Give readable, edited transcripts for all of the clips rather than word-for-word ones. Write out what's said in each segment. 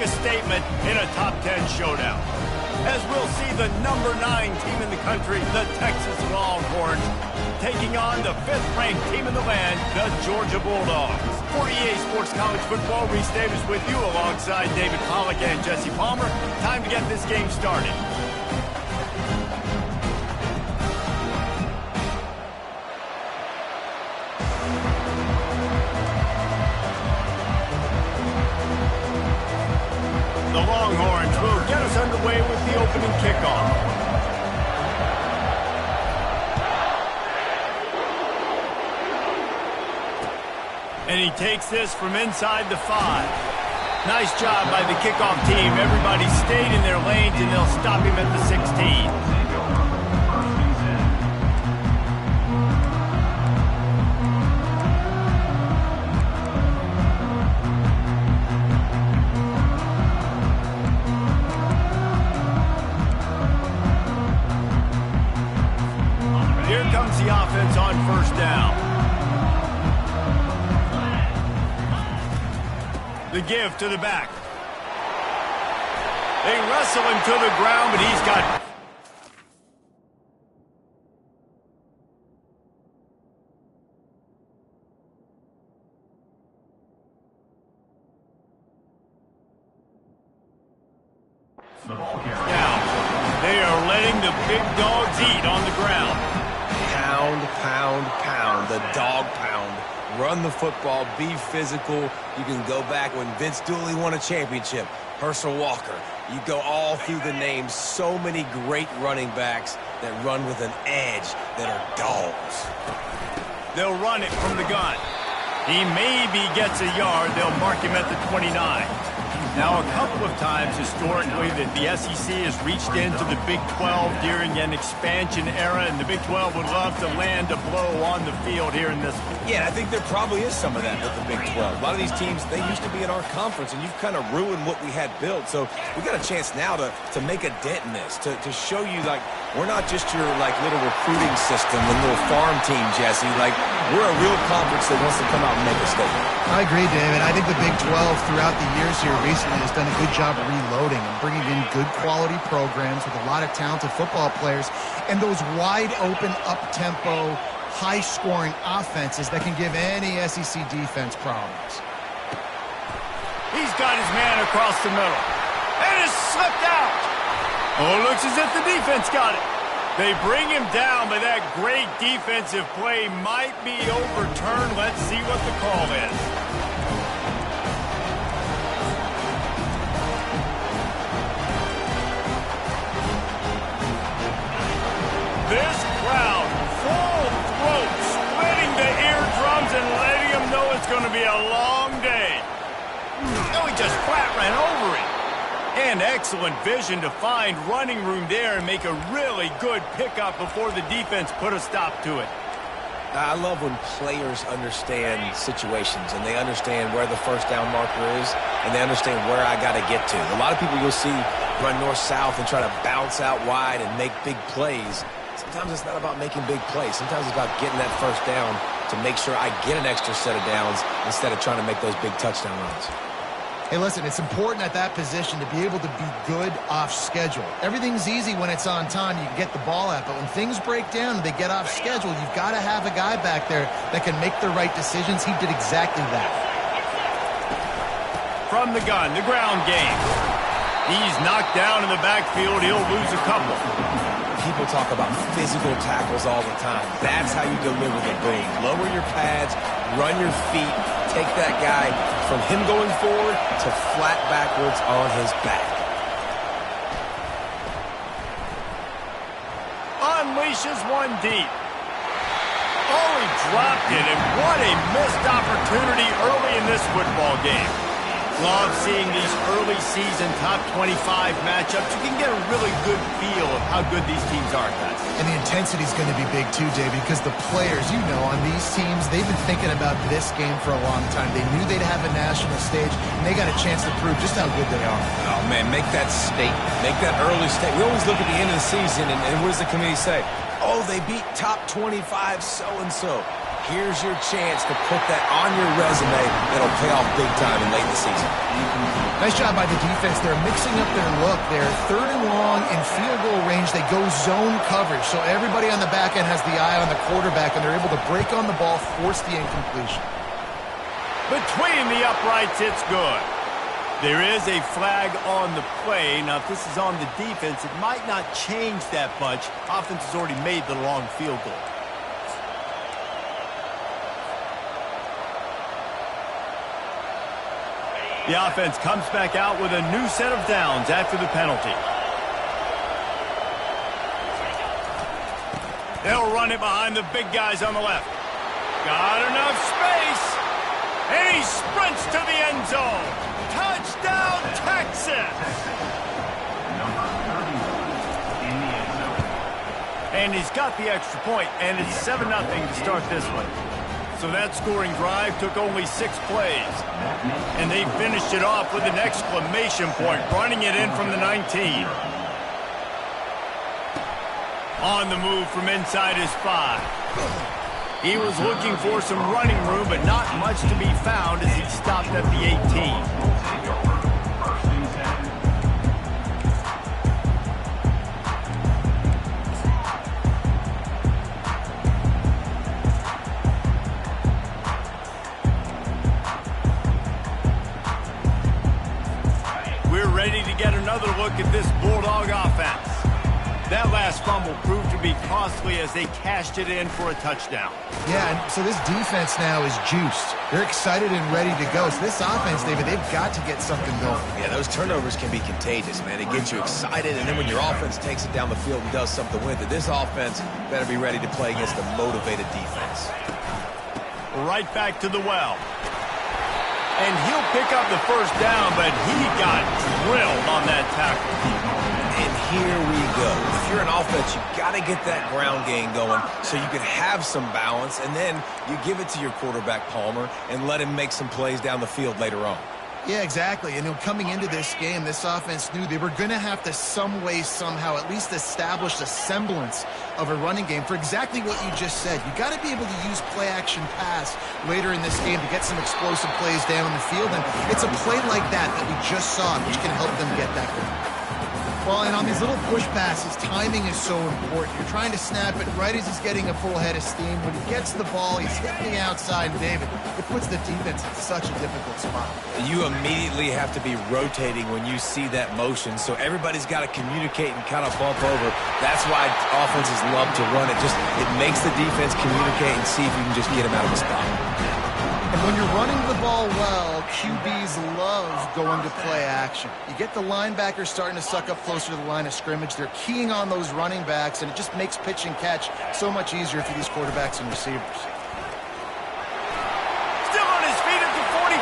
a statement in a top 10 showdown. As we'll see the number 9 team in the country, the Texas Longhorns, taking on the 5th-ranked team in the land, the Georgia Bulldogs. For EA Sports College Football, Reese Davis with you alongside David Pollack and Jesse Palmer. Time to get this game started. The Longhorns will get us underway with the opening kickoff. And he takes this from inside the 5. Nice job by the kickoff team. Everybody stayed in their lanes, and they'll stop him at the 16. Here comes the offense on first down. The give to the back. They wrestle him to the ground, but he's got... Now, they are letting the big dogs eat on the ground. Pound, pound, pound. The dog pound. Run the football, be physical. You can go back when Vince Dooley won a championship. Herschel Walker. You go all through the names. So many great running backs that run with an edge that are dogs. They'll run it from the gun. He maybe gets a yard. They'll mark him at the 29. Now, a couple of times historically that the SEC has reached into the Big 12 during an expansion era, and the Big 12 would love to land a blow on the field here in this one. Yeah, I think there probably is some of that with the Big 12. A lot of these teams, they used to be in our conference, and you've kind of ruined what we had built. So we got a chance now to make a dent in this, to show you, like, we're not just your, like, little recruiting system and little farm team, Jesse. Like, we're a real conference that wants to come out and make a statement. I agree, David. I think the Big 12 throughout the years here recently has done a good job reloading and bringing in good quality programs with a lot of talented football players and those wide open, up-tempo, high-scoring offenses that can give any SEC defense problems. He's got his man across the middle. And it's slipped out. Oh, looks as if the defense got it. They bring him down, but that great defensive play might be overturned. Let's see what the call is. This crowd, full throat, splitting the eardrums and letting them know it's going to be a long day. No, he just flat ran over it. And excellent vision to find running room there and make a really good pickup before the defense put a stop to it. I love when players understand situations and they understand where the first down marker is and they understand where I got to get to. A lot of people you'll see run north-south and try to bounce out wide and make big plays. Sometimes it's not about making big plays. Sometimes it's about getting that first down to make sure I get an extra set of downs instead of trying to make those big touchdown runs. Hey, listen, it's important at that position to be able to be good off schedule. Everything's easy when it's on time. You can get the ball out. But when things break down and they get off schedule, you've got to have a guy back there that can make the right decisions. He did exactly that. From the gun, the ground game. He's knocked down in the backfield. He'll lose a couple. People talk about physical tackles all the time. That's how you deliver the boom. Lower your pads, run your feet, take that guy from him going forward to flat backwards on his back. Unleashes one deep. Oh, he dropped it, and what a missed opportunity early in this football game. Love seeing these early season top 25 matchups. You can get a really good feel of how good these teams are, guys. And the intensity is going to be big too, David, because the players, you know, on these teams, they've been thinking about this game for a long time. They knew they'd have a national stage, and they got a chance to prove just how good they are. Oh, man, make that statement. Make that early statement. We always look at the end of the season, and what does the committee say? Oh, they beat top 25 so-and-so. Here's your chance to put that on your resume that'll pay off big time in late in the season. Nice job by the defense. They're mixing up their look. They're 3rd and long in field goal range. They go zone coverage, so everybody on the back end has the eye on the quarterback, and they're able to break on the ball, force the incompletion. Between the uprights, it's good. There is a flag on the play. Now, if this is on the defense, it might not change that much. Offense has already made the long field goal. The offense comes back out with a new set of downs after the penalty. They'll run it behind the big guys on the left. Got enough space. And he sprints to the end zone. Touchdown, Texas! And he's got the extra point, and it's 7-0 to start this one. So that scoring drive took only 6 plays. And they finished it off with an exclamation point, running it in from the 19. On the move from inside his 5. He was looking for some running room, but not much to be found as he stopped at the 18. Ready to get another look at this Bulldog offense. That last fumble proved to be costly as they cashed it in for a touchdown. Yeah, and so this defense now is juiced. They're excited and ready to go. So this offense, David, they've got to get something going. Yeah, those turnovers can be contagious, man. It gets you excited, and then when your offense takes it down the field and does something with it, this offense better be ready to play against a motivated defense. Right back to the well. And he'll pick up the first down, but he got drilled on that tackle. And here we go. If you're an offense, you got to get that ground game going so you can have some balance, and then you give it to your quarterback, Palmer, and let him make some plays down the field later on. Yeah, exactly. And coming into this game, this offense knew they were going to have to some way, somehow, at least establish a semblance of a running game for exactly what you just said. You got to be able to use play-action pass later in this game to get some explosive plays down the field. And it's a play like that we just saw, which can help them get that going. Well, and on these little push passes, timing is so important. You're trying to snap it right as he's getting a full head of steam. When he gets the ball, he's hitting the outside, and David, it puts the defense in such a difficult spot. You immediately have to be rotating when you see that motion, so everybody's got to communicate and kind of bump over. That's why offenses love to run it. It makes the defense communicate and see if you can just get him out of the spot. And when you're running the ball well, QBs love going to play action. You get the linebackers starting to suck up closer to the line of scrimmage. They're keying on those running backs, and it just makes pitch and catch so much easier for these quarterbacks and receivers. Still on his feet at the 45.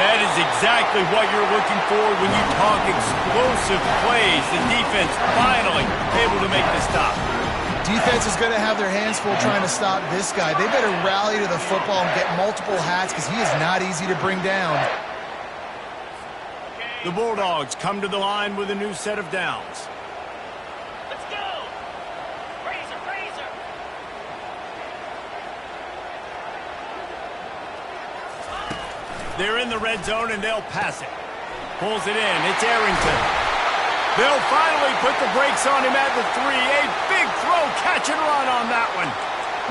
That is exactly what you're looking for when you talk explosive plays. The defense finally able to make the stop. Defense is going to have their hands full trying to stop this guy. They better rally to the football and get multiple hats because he is not easy to bring down. The Bulldogs come to the line with a new set of downs. Let's go! Razor, razor! They're in the red zone and they'll pass it. Pulls it in. It's Arrington. They'll finally put the brakes on him at the 3. A big throw, catch and run on that one.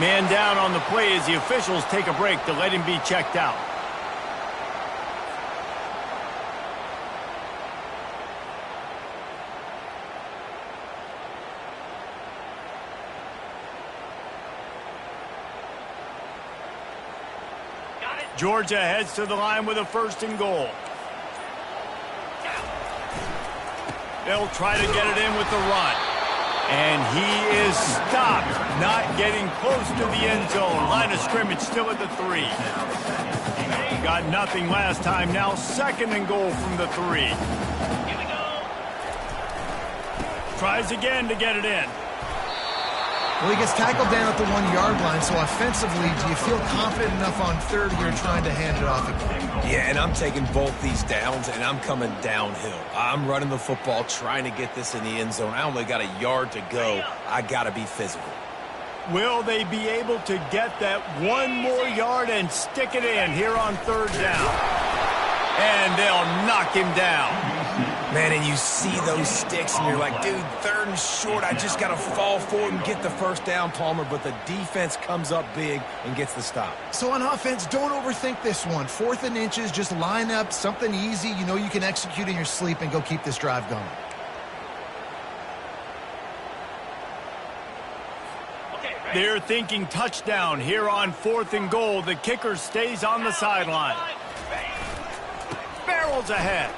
Man down on the play as the officials take a break to let him be checked out. Got it! Georgia heads to the line with a 1st and goal. They'll try to get it in with the run. And he is stopped, not getting close to the end zone. Line of scrimmage still at the 3. Got nothing last time. Now 2nd and goal from the 3. Here we go! Tries again to get it in. Well, he gets tackled down at the 1-yard line, so offensively, do you feel confident enough on 3rd here trying to hand it off again? Yeah, and I'm taking both these downs, and I'm coming downhill. I'm running the football, trying to get this in the end zone. I only got a yard to go. I got to be physical. Will they be able to get that one more yard and stick it in here on third down? And they'll knock him down. Man, and you see those sticks, and you're like, dude, third and short. I just got to fall forward and get the first down, Palmer. But the defense comes up big and gets the stop. So on offense, don't overthink this one. 4th and inches, just line up something easy you know you can execute in your sleep and go keep this drive going. Okay, ready? They're thinking touchdown here on 4th and goal. The kicker stays on the sideline. Barrels ahead.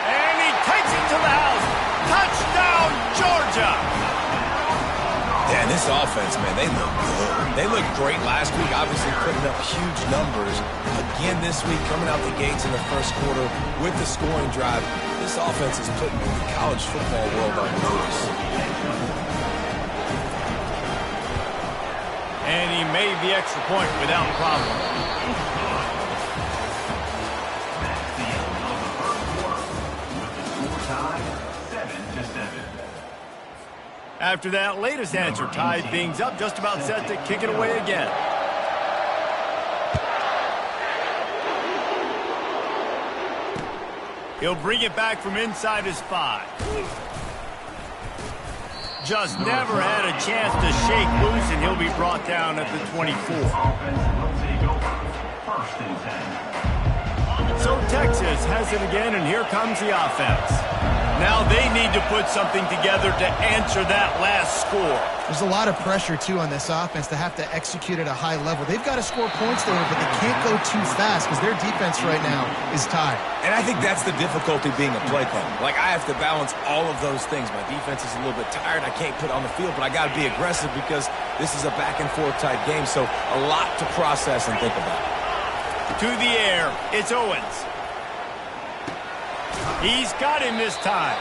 And he takes it to the house. Touchdown, Georgia! Yeah, and this offense, man, they look good. They looked great last week, obviously putting up huge numbers. Again this week, coming out the gates in the first quarter with the scoring drive. This offense is putting the college football world on notice. And he made the extra point without problem. After that latest answer tied things up, just about set to kick it away again. He'll bring it back from inside his 5. Just never had a chance to shake loose, and he'll be brought down at the 24. So Texas has it again, and here comes the offense. Now they need to put something together to answer that last score. There's a lot of pressure, too, on this offense to have to execute at a high level. They've got to score points there, but they can't go too fast because their defense right now is tired. And I think that's the difficulty being a play caller. Like, I have to balance all of those things. My defense is a little bit tired. I can't put on the field, but I got to be aggressive because this is a back-and-forth type game, so a lot to process and think about. To the air, it's Owens. He's got him this time.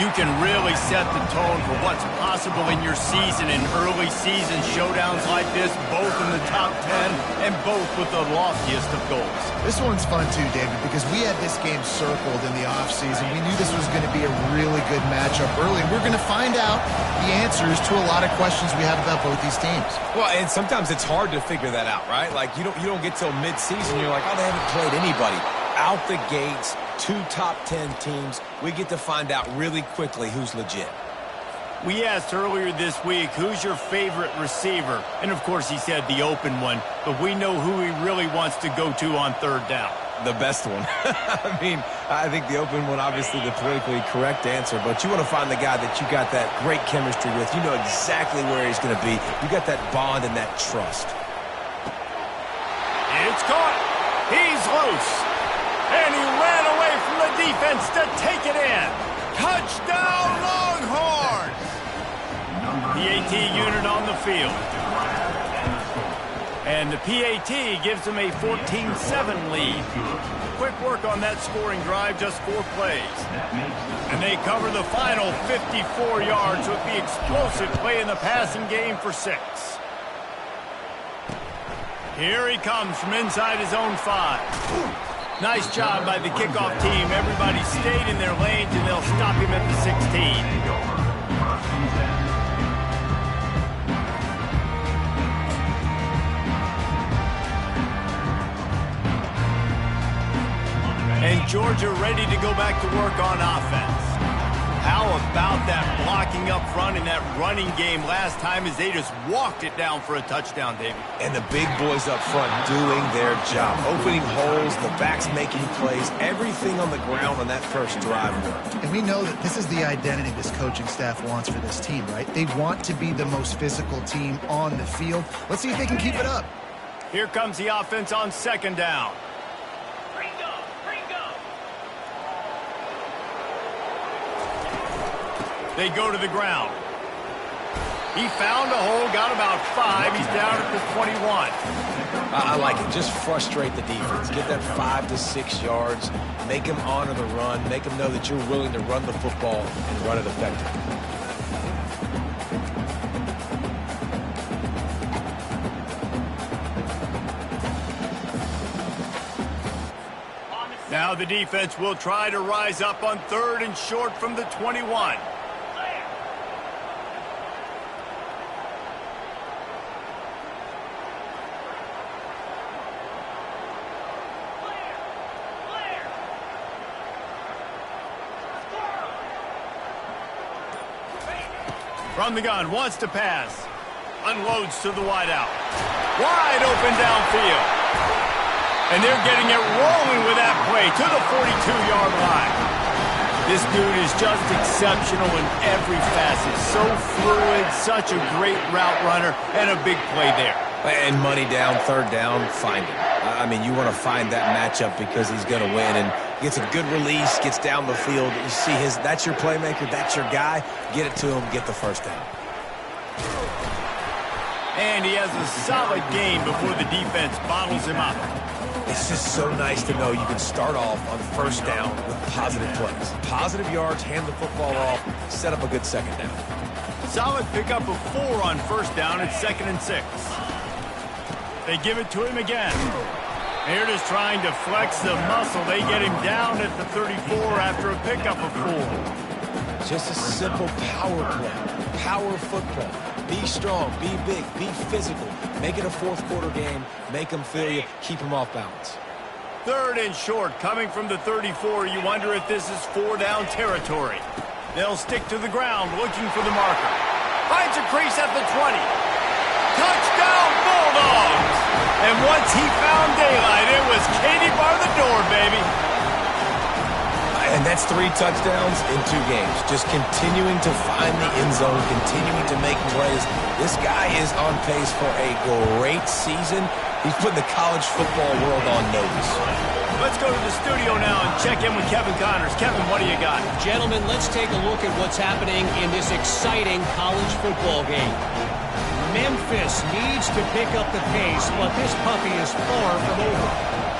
You can really set the tone for what's possible in your season in early season showdowns like this, both in the top 10 and both with the loftiest of goals. This one's fun too, David, because we had this game circled in the offseason. We knew this was going to be a really good matchup early, and we're going to find out the answers to a lot of questions we have about both these teams. Well, and sometimes it's hard to figure that out, right? Like, you don't get till mid-season, you're like, oh, they haven't played anybody. Out the gates, 2 top 10 teams. We get to find out really quickly who's legit. We asked earlier this week, who's your favorite receiver? And, of course, he said the open one, but we know who he really wants to go to on third down. The best one. I mean, I think the open one, obviously the politically correct answer, but you want to find the guy that you got that great chemistry with. You know exactly where he's going to be. You got that bond and that trust. It's caught. He's loose. And he ran away from the defense to take it in. Touchdown, Longhorns! PAT unit on the field. And the PAT gives them a 14-7 lead. Quick work on that scoring drive, just 4 plays. And they cover the final 54 yards with the explosive play in the passing game for 6. Here he comes from inside his own 5. Nice job by the kickoff team. Everybody stayed in their lanes, and they'll stop him at the 16. And Georgia ready to go back to work on offense. How about that blocking up front in that running game last time as they just walked it down for a touchdown, David? And the big boys up front doing their job. Opening holes, the backs making plays, everything on the ground on that first drive worked. And we know that this is the identity this coaching staff wants for this team, right? They want to be the most physical team on the field. Let's see if they can keep it up. Here comes the offense on second down. They go to the ground. He found a hole, got about 5. He's down at the 21. I like it. Just frustrate the defense. Get that 5 to 6 yards. Make them honor the run. Make them know that you're willing to run the football and run it effectively. Now the defense will try to rise up on 3rd and short from the 21. From the gun, wants to pass. Unloads to the wideout. Wide open downfield. And they're getting it rolling with that play to the 42-yard line. This dude is just exceptional in every facet. So fluid, such a great route runner, and a big play there. And money down, third down, find him. I mean, you want to find that matchup because he's going to win. And gets a good release, gets down the field. You see that's your playmaker, that's your guy. Get it to him, get the first down. And he has a solid game before the defense bottles him up. It's just so nice to know you can start off on first down with positive plays. Positive yards, hand the football off, set up a good second down. Solid pickup of 4 on first down at 2nd and 6. They give it to him again. They're just trying to flex the muscle. They get him down at the 34 after a pickup of 4. Just a simple power play, power football. Be strong, be big, be physical. Make it a fourth quarter game. Make them feel you. Keep them off balance. 3rd and short coming from the 34. You wonder if this is 4-down territory. They'll stick to the ground looking for the marker. Finds a crease at the 20. Touchdown Bulldogs! And once he found daylight, it was Katie bar the door, baby. And that's 3 touchdowns in 2 games. Just continuing to find the end zone, continuing to make plays. This guy is on pace for a great season. He's putting the college football world on notice. Let's go to the studio now and check in with Kevin Connors. Kevin, what do you got? Gentlemen, let's take a look at what's happening in this exciting college football game. Memphis needs to pick up the pace, but this puppy is far from over.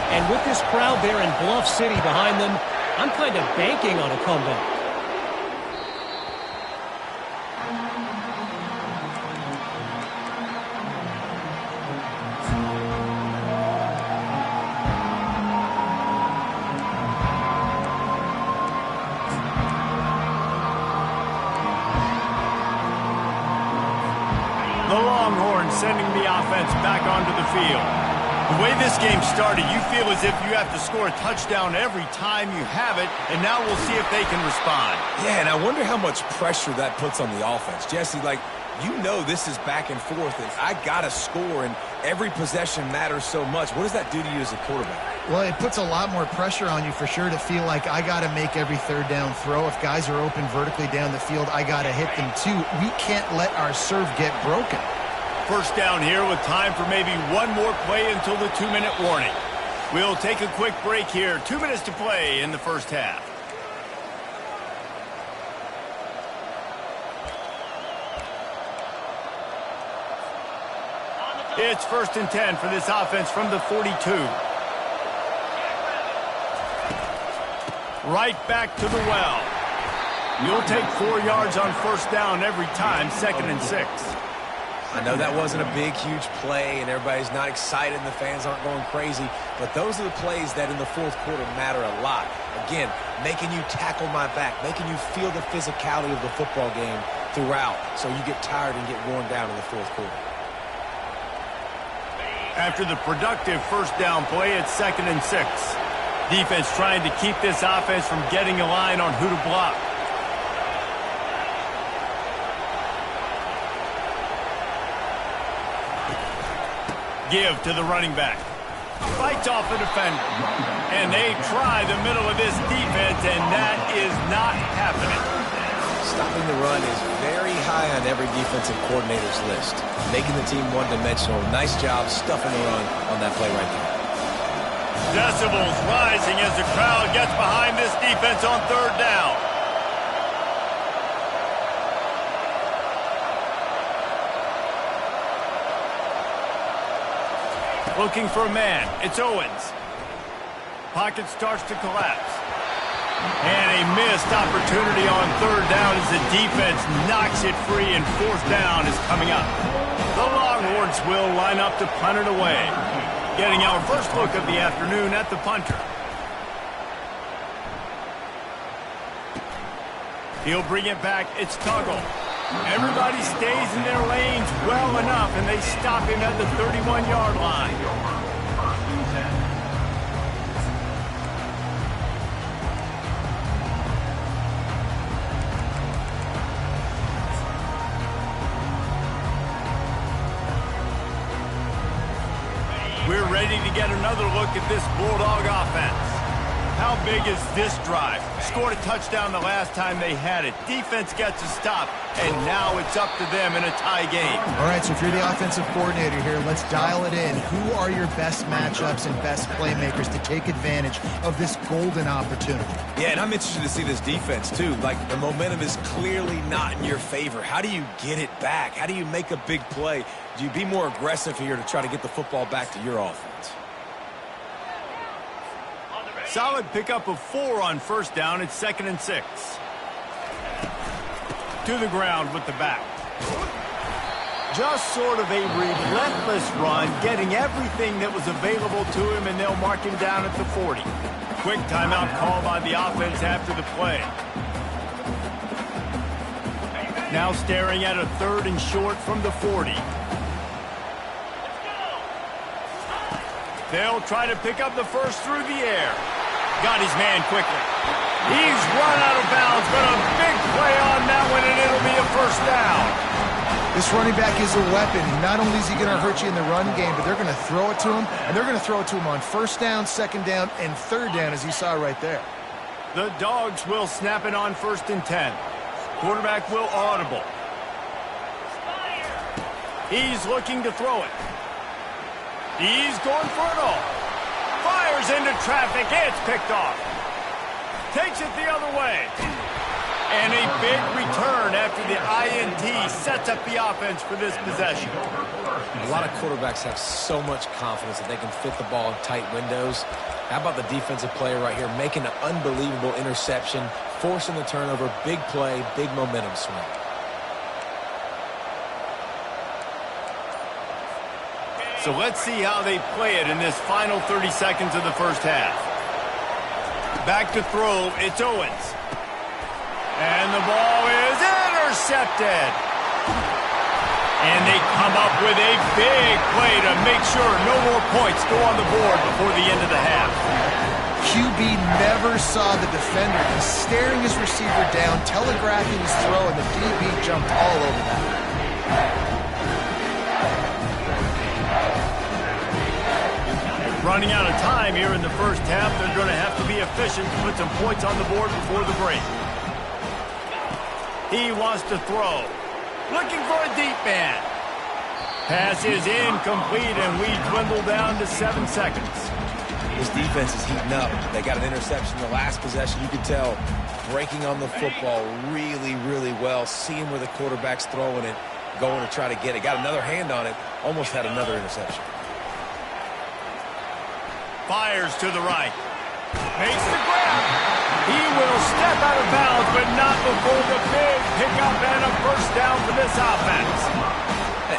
And with this crowd there in Bluff City behind them, I'm kind of banking on a comeback. The Longhorns sending the offense back onto the field. The way this game started, you feel as if you have to score a touchdown every time you have it, and now we'll see if they can respond. Yeah, and I wonder how much pressure that puts on the offense. Jesse, you know this is back and forth, and I got to score, and every possession matters so much. What does that do to you as a quarterback? Well, it puts a lot more pressure on you for sure to feel like I got to make every third down throw. If guys are open vertically down the field, I got to hit them too. We can't let our serve get broken. First down here with time for maybe one more play until the 2-minute warning. We'll take a quick break here. 2 minutes to play in the first half. It's 1st and 10 for this offense from the 42. Right back to the well. You'll take 4 yards on first down every time, 2nd and 6. I know that wasn't a big, huge play, and everybody's not excited, and the fans aren't going crazy, but those are the plays that in the fourth quarter matter a lot. Again, making you tackle my back, making you feel the physicality of the football game throughout, so you get tired and get worn down in the fourth quarter. After the productive first down play, it's 2nd and 6. Defense trying to keep this offense from getting a line on who to block. Give to the running back. Fights off the defender. And they try the middle of this defense, and that is not happening. Stopping the run is very high on every defensive coordinator's list. Making the team one-dimensional. Nice job stuffing the run on that play right there. Decibels rising as the crowd gets behind this defense on third down. Looking for a man. It's Owens. Pocket starts to collapse. And a missed opportunity on third down as the defense knocks it free, and fourth down is coming up. The Longhorns will line up to punt it away. Getting our first look of the afternoon at the punter. He'll bring it back. It's Tuggle. Everybody stays in their lanes well enough, and they stop him at the 31-yard line. get another look at this Bulldog offense. How big is this drive? Scored a touchdown the last time they had it. Defense gets a stop, and now it's up to them in a tie game. All right, so if you're the offensive coordinator here, let's dial it in. Who are your best matchups and best playmakers to take advantage of this golden opportunity? Yeah, and I'm interested to see this defense, too. Like, the momentum is clearly not in your favor. How do you get it back? How do you make a big play? Do you be more aggressive here to try to get the football back to your offense? Solid pickup of 4 on first down. It's 2nd and 6. To the ground with the back. Just sort of a relentless run, getting everything that was available to him, and they'll mark him down at the 40. Quick timeout call by the offense after the play. Now staring at a 3rd and short from the 40. They'll try to pick up the first through the air. Got his man quickly. He's run out of bounds, but a big play on that one, and it'll be a first down. This running back is a weapon. Not only is he going to hurt you in the run game, but they're going to throw it to him, and they're going to throw it to him on first down, 2nd down, and 3rd down, as you saw right there. The Dogs will snap it on 1st and 10. Quarterback will audible. He's looking to throw it. He's going for it all. Fires into traffic. It's picked off. Takes it the other way. And a big return after the INT sets up the offense for this possession. A lot of quarterbacks have so much confidence that they can fit the ball in tight windows. How about the defensive player right here making an unbelievable interception, forcing the turnover, big play, big momentum swing. So let's see how they play it in this final 30 seconds of the first half. Back to throw, it's Owens. And the ball is intercepted. And they come up with a big play to make sure no more points go on the board before the end of the half. QB never saw the defender. He's staring his receiver down, telegraphing his throw, and the DB jumped all over that. Running out of time here in the first half. They're going to have to be efficient to put some points on the board before the break. He wants to throw. Looking for a deep man. Pass is incomplete, and we dwindle down to 7 seconds. This defense is heating up. They got an interception the last possession. You could tell breaking on the football really, really well. Seeing where the quarterback's throwing it, going to try to get it. Got another hand on it. Almost had another interception. Fires to the right. Makes the grab. He will step out of bounds, but not before the big pickup and a first down for this offense.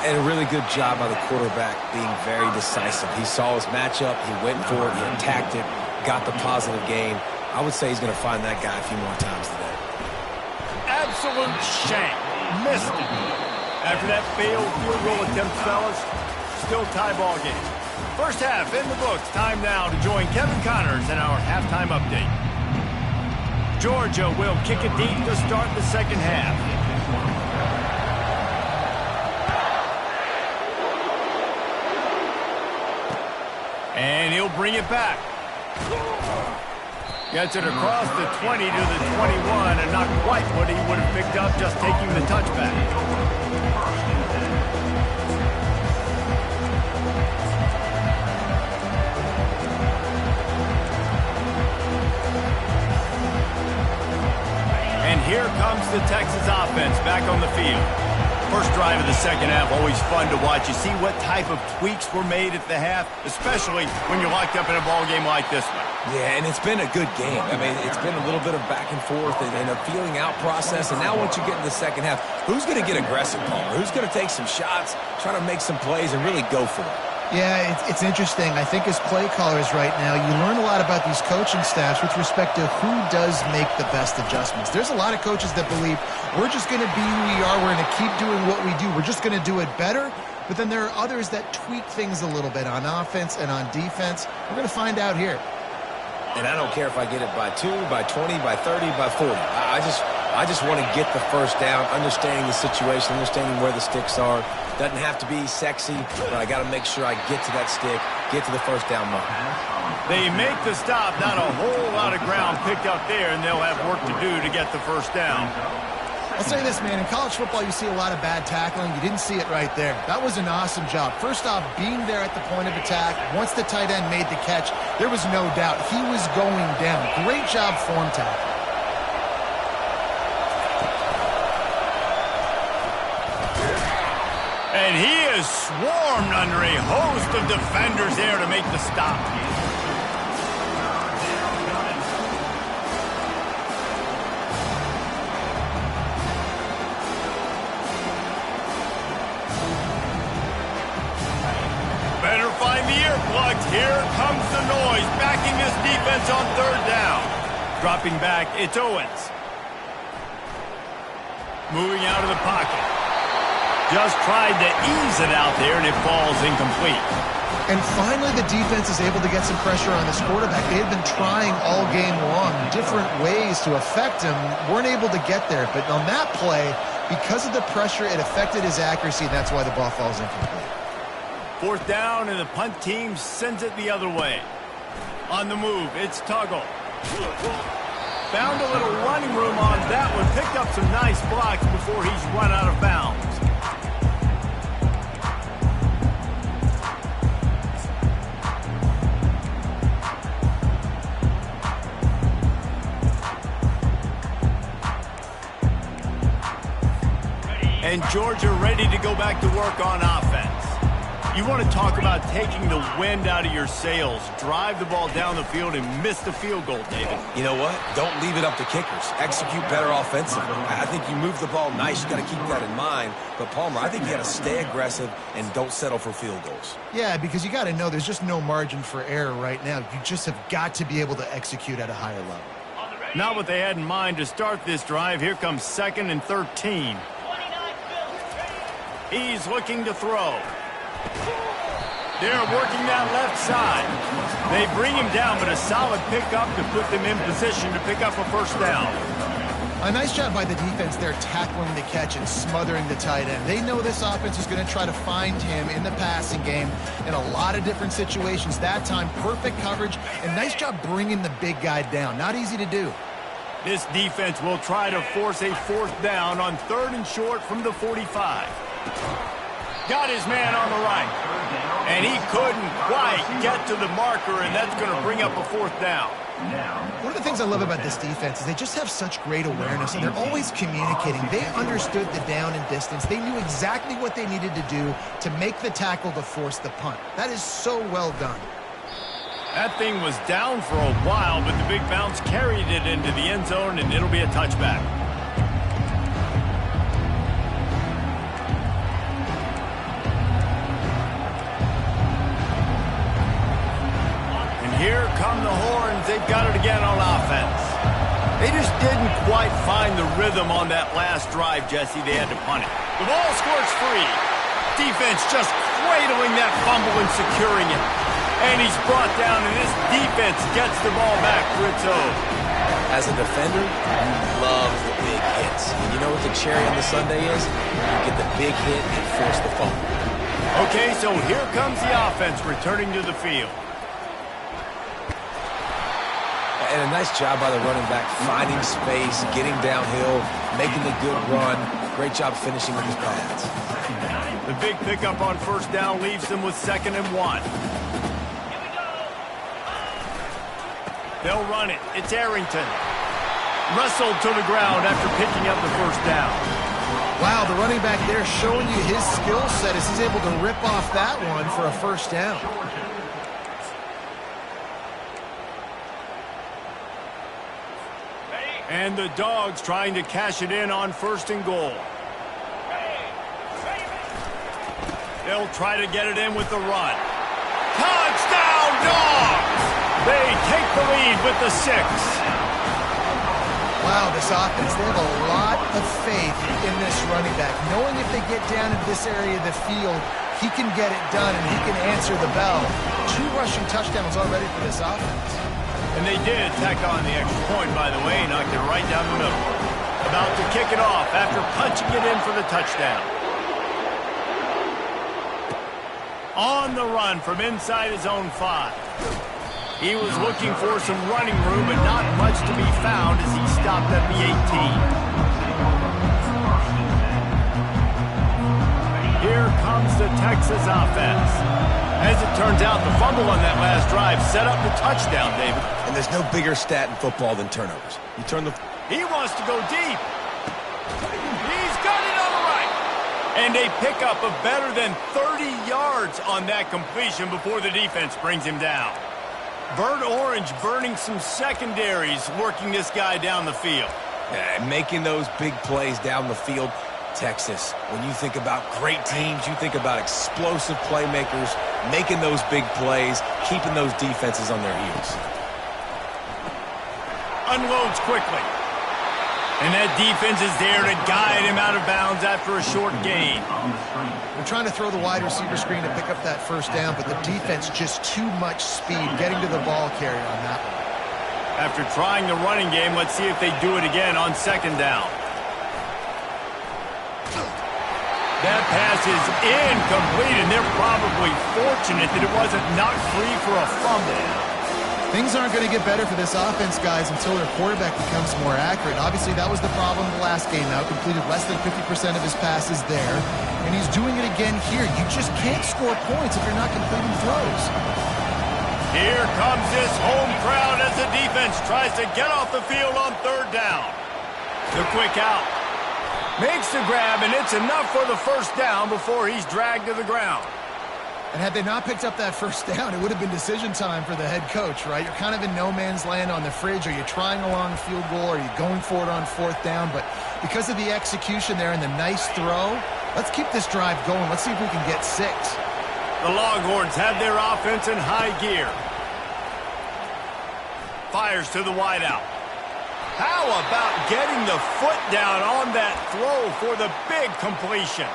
And a really good job by the quarterback being very decisive. He saw his matchup. He went for it. He attacked it. Got the positive gain. I would say he's going to find that guy a few more times today. Absolute shank. Missed it. After that failed field goal attempt, fellas, still tie ball game. First half in the books. Time now to join Kevin Connors in our halftime update. Georgia will kick it deep to start the second half. And he'll bring it back. Gets it across the 20 to the 21, and not quite what he would have picked up just taking the touchback. And here comes the Texas offense back on the field. First drive of the second half, always fun to watch. You see what type of tweaks were made at the half, especially when you're locked up in a ball game like this one. Yeah, and it's been a good game. I mean, it's been a little bit of back and forth and a feeling out process. And now once you get in the second half, who's going to get aggressive, Paul? Who's going to take some shots, try to make some plays, and really go for it? Yeah, it's interesting. I think as play callers right now, you learn a lot about these coaching staffs with respect to who does make the best adjustments. There's a lot of coaches that believe we're just going to be who we are. We're going to keep doing what we do. We're just going to do it better. But then there are others that tweak things a little bit on offense and on defense. We're going to find out here. And I don't care if I get it by 2, by 20, by 30, by 40. I just want to get the first down, understanding the situation, understanding where the sticks are. Doesn't have to be sexy, but I got to make sure I get to that stick get to the first down mark. They make the stop, not a whole lot of ground picked up there, and they'll have work to do to get the first down. I'll say this, man. In college football, you see a lot of bad tackling. You didn't see it right there. That was an awesome job. First off, being there at the point of attack. Once the tight end made the catch, there was no doubt he was going down. Great job form tackle. And he is swarmed under a host of defenders there to make the stop. Better find the earplugs. Here comes the noise, backing this defense on third down. Dropping back, it's Owens. Moving out of the pocket. Just tried to ease it out there, and it falls incomplete. And finally, the defense is able to get some pressure on this quarterback. They had been trying all game long, different ways to affect him, weren't able to get there. But on that play, because of the pressure, it affected his accuracy, and that's why the ball falls incomplete. Fourth down, and the punt team sends it the other way. On the move, it's Tuggle. Found a little running room on that one. Picked up some nice blocks before he's run out of bounds. And Georgia ready to go back to work on offense. You want to talk about taking the wind out of your sails. Drive the ball down the field and miss the field goal, David. You know what? Don't leave it up to kickers. Execute better offensively. I think you move the ball nice. You got to keep that in mind. But, Palmer, I think you got to stay aggressive and don't settle for field goals. Yeah, because you got to know there's just no margin for error right now. You just have got to be able to execute at a higher level. Not what they had in mind to start this drive. Here comes 2nd and 13. He's looking to throw. They're working that left side. They bring him down, but a solid pickup to put them in position to pick up a first down. A nice job by the defense there tackling the catch and smothering the tight end. They know this offense is going to try to find him in the passing game in a lot of different situations. That time, perfect coverage, and nice job bringing the big guy down. Not easy to do. This defense will try to force a fourth down on 3rd and short from the 45. Got his man on the right. And he couldn't quite get to the marker, and that's going to bring up a fourth down. One of the things I love about this defense is they just have such great awareness, and they're always communicating. They understood the down and distance. They knew exactly what they needed to do to make the tackle to force the punt. That is so well done. That thing was down for a while, but the big bounce carried it into the end zone, and it'll be a touchback. Here come the horns. They've got it again on offense. They just didn't quite find the rhythm on that last drive, Jesse. They had to punt it. The ball scores free. Defense just cradling that fumble and securing it. And he's brought down, and this defense gets the ball back for its own. As a defender, you love the big hits. And you know what the cherry on the sundae is? You get the big hit and force the fumble. Okay, so here comes the offense returning to the field. And a nice job by the running back, finding space, getting downhill, making a good run. Great job finishing with his pads. The big pickup on first down leaves them with 2nd and 1. They'll run it. It's Arrington. Wrestled to the ground after picking up the first down. Wow, the running back there showing you his skill set as he's able to rip off that one for a first down. And the Dogs trying to cash it in on 1st and goal. They'll try to get it in with the run. Touchdown, Dogs! They take the lead with the 6. Wow, this offense, they have a lot of faith in this running back. Knowing if they get down into this area of the field, he can get it done and he can answer the bell. 2 rushing touchdowns already for this offense. And they did tack on the extra point, by the way, knocked it right down the middle. About to kick it off after punching it in for the touchdown. On the run from inside his own 5. He was looking for some running room, but not much to be found as he stopped at the 18. Here comes the Texas offense. As it turns out, the fumble on that last drive set up the touchdown, David. And there's no bigger stat in football than turnovers. You turn the... He wants to go deep. He's got it on the right. And a pickup of better than 30 yards on that completion before the defense brings him down. Bird Orange burning some secondaries, working this guy down the field. Yeah, making those big plays down the field. Texas, when you think about great teams, you think about explosive playmakers, making those big plays, keeping those defenses on their heels. Unloads quickly. And that defense is there to guide him out of bounds after a short gain. They're trying to throw the wide receiver screen to pick up that first down, but the defense just too much speed getting to the ball carrier on that one. After trying the running game, let's see if they do it again on second down. That pass is incomplete, and they're probably fortunate that it wasn't knocked free for a fumble. Things aren't going to get better for this offense, guys, until their quarterback becomes more accurate. Obviously, that was the problem the last game out. Completed less than 50% of his passes there, and he's doing it again here. You just can't score points if you're not completing throws. Here comes this home crowd as the defense tries to get off the field on third down. The quick out. Makes the grab, and it's enough for the first down before he's dragged to the ground. And had they not picked up that first down, it would have been decision time for the head coach, right? You're kind of in no man's land on the fridge. Are you trying a long field goal? Are you going for it on fourth down? But because of the execution there and the nice throw, let's keep this drive going. Let's see if we can get 6. The Longhorns have their offense in high gear. Fires to the wideout. How about getting the foot down on that throw for the big completion?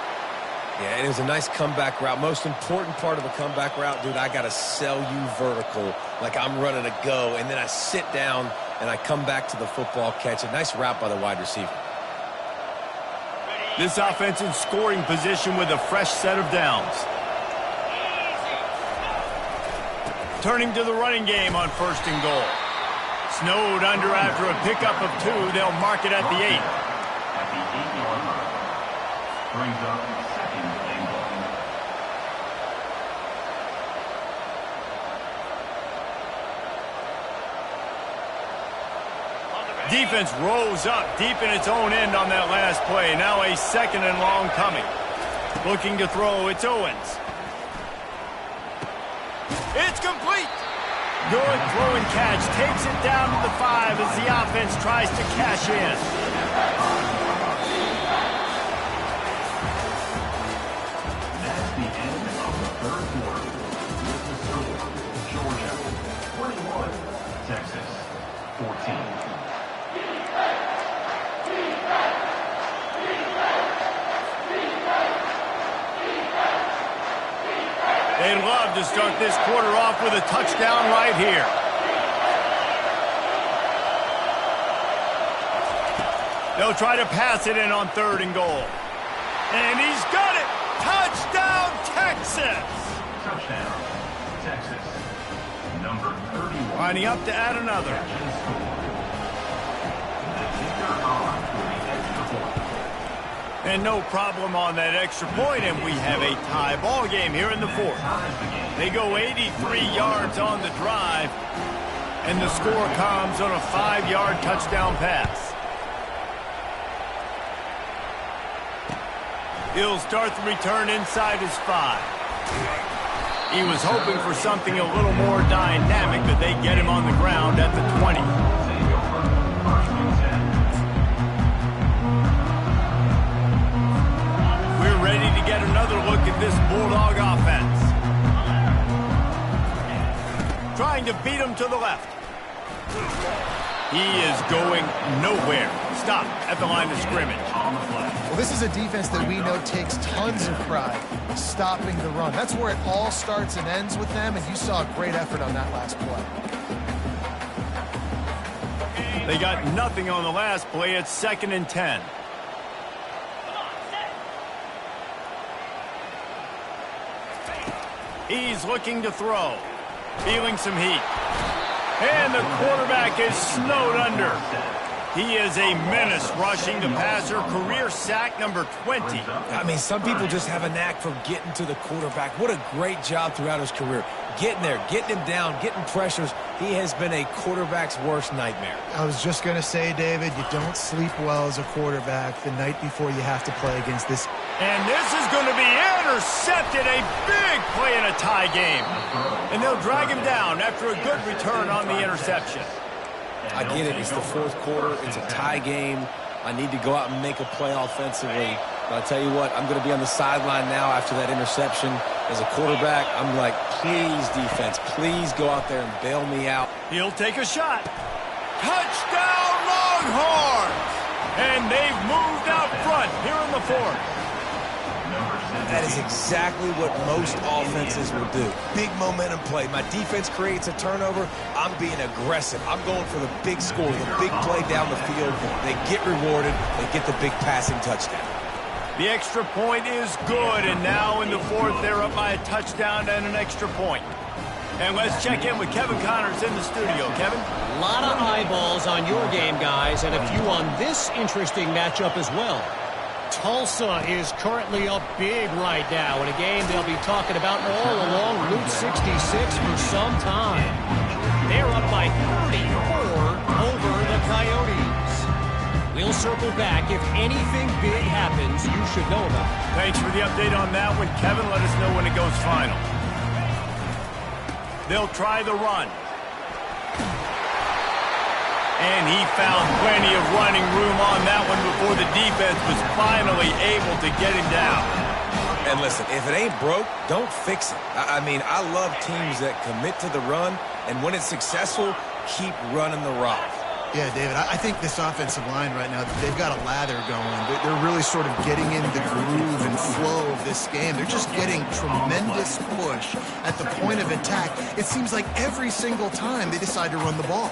Yeah, it was a nice comeback route. Most important part of a comeback route, dude, I got to sell you vertical like I'm running a go, and then I sit down and I come back to the football catch. A nice route by the wide receiver. This offense in scoring position with a fresh set of downs. Turning to the running game on first and goal. Snowed under after a pickup of 2. They'll mark it at the 8. At the 8-yard line. Brings up second and goal. Defense rose up deep in its own end on that last play. Now a second and long coming. Looking to throw, it's Owens. It's complete. Good throw and catch. Takes it down to the 5 as the offense tries to cash in. That's the end of the third quarter. With the score, Georgia 21, Texas 14. They'd love to start this quarter off with a touchdown right here. They'll try to pass it in on third and goal. And he's got it! Touchdown, Texas! Touchdown, Texas. Number 31. Lining up to add another. And no problem on that extra point, and we have a tie ball game here in the 4th. They go 83 yards on the drive, and the score comes on a 5-yard touchdown pass. He'll start the return inside his 5. He was hoping for something a little more dynamic, but they get him on the ground at the 20. We're ready to get another look at this Bulldog offense. Trying to beat him to the left. He is going nowhere. Stop at the line of scrimmage. Well, this is a defense that we know takes tons of pride stopping the run. That's where it all starts and ends with them, and you saw a great effort on that last play. They got nothing on the last play. It's 2nd and 10. He's looking to throw. Feeling some heat. And the quarterback is snowed under. He is a menace rushing the passer. Career sack number 20. I mean, some people just have a knack for getting to the quarterback. What a great job throughout his career. Getting there, getting him down, getting pressures. He has been a quarterback's worst nightmare. I was just going to say, David, you don't sleep well as a quarterback the night before you have to play against this. And this is going to be intercepted. A big play in a tie game. And they'll drag him down after a good return on the interception. I get it. It's the fourth quarter. It's a tie game. I need to go out and make a play offensively. But I'll tell you what, I'm going to be on the sideline now after that interception. As a quarterback, I'm like, please, defense, please go out there and bail me out. He'll take a shot. Touchdown, Longhorns! And they've moved out front here in the fourth. That is exactly what most offenses will do. Big momentum play. My defense creates a turnover. I'm being aggressive. I'm going for the big score, the big play down the field. They get rewarded. They get the big passing touchdown. The extra point is good, and now in the fourth, they're up by a touchdown and an extra point. And let's check in with Kevin Connors in the studio. Kevin? A lot of eyeballs on your game, guys, and a few on this interesting matchup as well. Tulsa is currently up big right now in a game they'll be talking about all along Route 66 for some time. They're up by 34 over the Coyotes. We'll circle back. If anything big happens, you should know about it. Thanks for the update on that one, Kevin. Let us know when it goes final. They'll try the run. And he found plenty of running room on that one before the defense was finally able to get him down. And listen, if it ain't broke, don't fix it. I mean, I love teams that commit to the run, and when it's successful, keep running the rock. Yeah, David, I think this offensive line right now, they've got a lather going. They're really sort of getting into the groove and flow of this game. They're just getting tremendous push at the point of attack. It seems like every single time they decide to run the ball.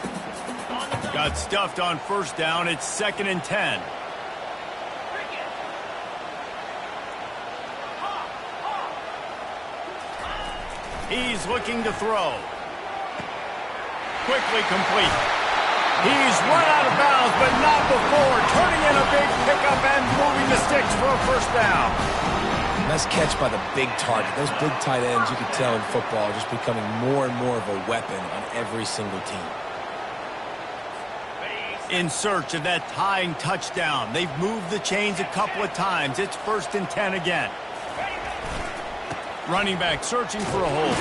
Got stuffed on first down. It's 2nd and 10. He's looking to throw. Quickly complete. He's run out of bounds, but not before. Turning in a big pickup and moving the sticks for a first down. Nice catch by the big target. Those big tight ends, you can tell in football, are just becoming more and more of a weapon on every single team. In search of that tying touchdown. They've moved the chains a couple of times. It's 1st and 10 again. Running back searching for a hole.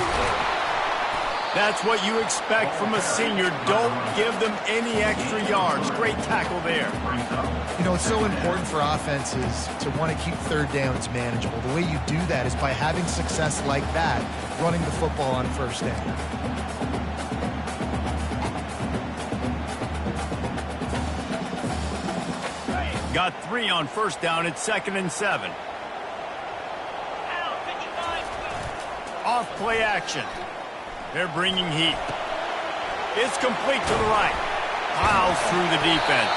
That's what you expect from a senior. Don't give them any extra yards. Great tackle there. You know, it's so important for offenses to want to keep third downs manageable. The way you do that is by having success like that, running the football on first down. Got 3 on first down. It's 2nd and 7. Off play action. They're bringing heat. It's complete to the right. Plows through the defense.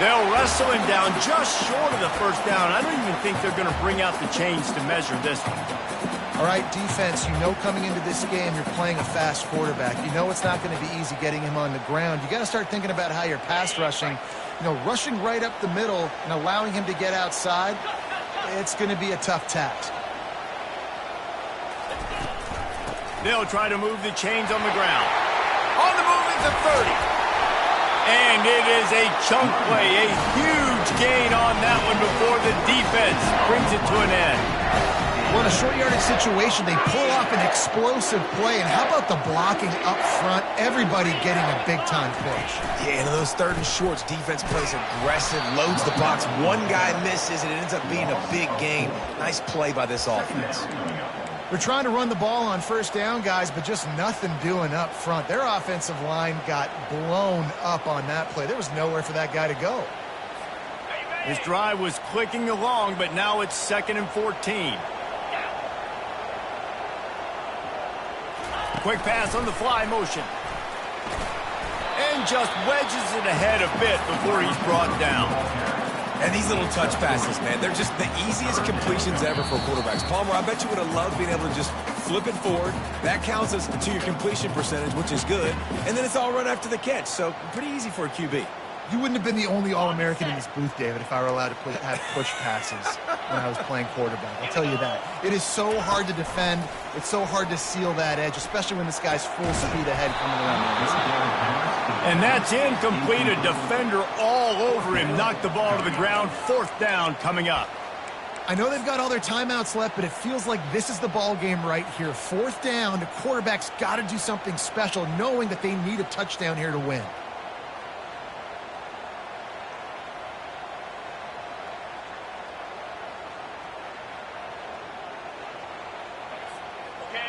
They'll wrestle him down just short of the first down. I don't even think they're going to bring out the chains to measure this one. All right, defense, you know coming into this game you're playing a fast quarterback. You know it's not going to be easy getting him on the ground. You got to start thinking about how you're pass rushing. You know, rushing right up the middle and allowing him to get outside, it's going to be a tough task. They'll try to move the chains on the ground. On the move is a 30. And it is a chunk play, a huge gain on that one before the defense brings it to an end. Well, in a short yardage situation, they pull off an explosive play. And how about the blocking up front? Everybody getting a big-time push. Yeah, and in those 3rd and shorts, defense plays aggressive, loads the box. One guy misses, and it ends up being a big gain. Nice play by this offense. They're trying to run the ball on first down, guys, but just nothing doing up front. Their offensive line got blown up on that play. There was nowhere for that guy to go. His drive was clicking along, but now it's 2nd and 14. Quick pass on the fly motion. And just wedges it ahead a bit before he's brought down. And these little touch passes, man, they're just the easiest completions ever for quarterbacks. Palmer, I bet you would have loved being able to just flip it forward. That counts as to your completion percentage, which is good. And then it's all run after the catch. So pretty easy for a QB. You wouldn't have been the only All-American in this booth, David, if I were allowed to have push passes when I was playing quarterback. I'll tell you that. It is so hard to defend. It's so hard to seal that edge, especially when this guy's full speed ahead coming around. And that's incomplete. A defender all over him. Knocked the ball to the ground. 4th down coming up. I know they've got all their timeouts left, but it feels like this is the ball game right here. 4th down, the quarterback's got to do something special, knowing that they need a touchdown here to win.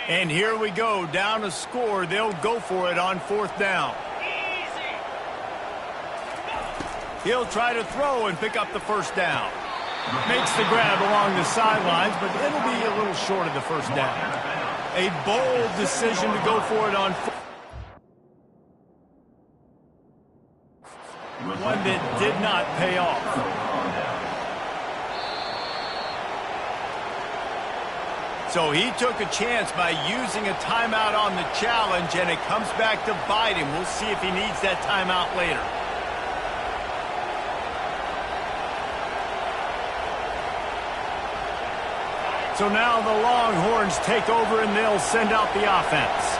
And here we go, down a score. They'll go for it on 4th down. Easy. He'll try to throw and pick up the 1st down. Makes the grab along the sidelines, but it'll be a little short of the 1st down. A bold decision to go for it on one that did not pay off. So he took a chance by using a timeout on the challenge, and it comes back to bite him. We'll see if he needs that timeout later. So now the Longhorns take over, and they'll send out the offense.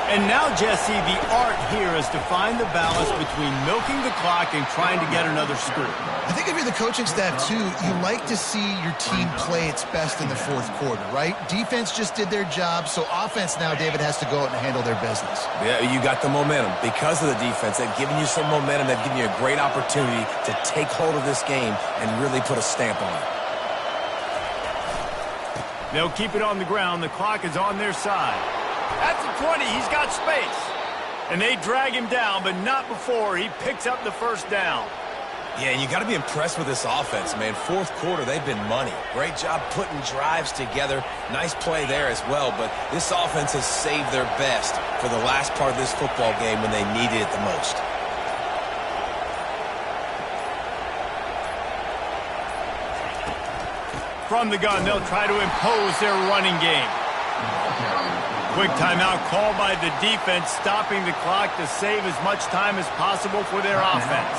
And now, Jesse, the art here is to find the balance between milking the clock and trying to get another score. I think if you're the coaching staff, too, you like to see your team play its best in the 4th quarter, right? Defense just did their job, so offense now, David, has to go out and handle their business. Yeah, you got the momentum. Because of the defense, they've given you some momentum. They've given you a great opportunity to take hold of this game and really put a stamp on it. They'll keep it on the ground. The clock is on their side. At the 20, he's got space. And they drag him down, but not before he picks up the 1st down. Yeah, you got to be impressed with this offense, man. 4th quarter, they've been money. Great job putting drives together. Nice play there as well, but this offense has saved their best for the last part of this football game when they needed it the most. From the gun, they'll try to impose their running game. Quick timeout called by the defense, stopping the clock to save as much time as possible for their offense.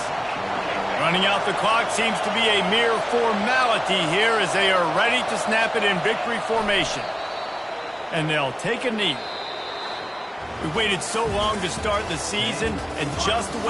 Running out the clock seems to be a mere formality here as they are ready to snap it in victory formation. And they'll take a knee. We waited so long to start the season, and just the way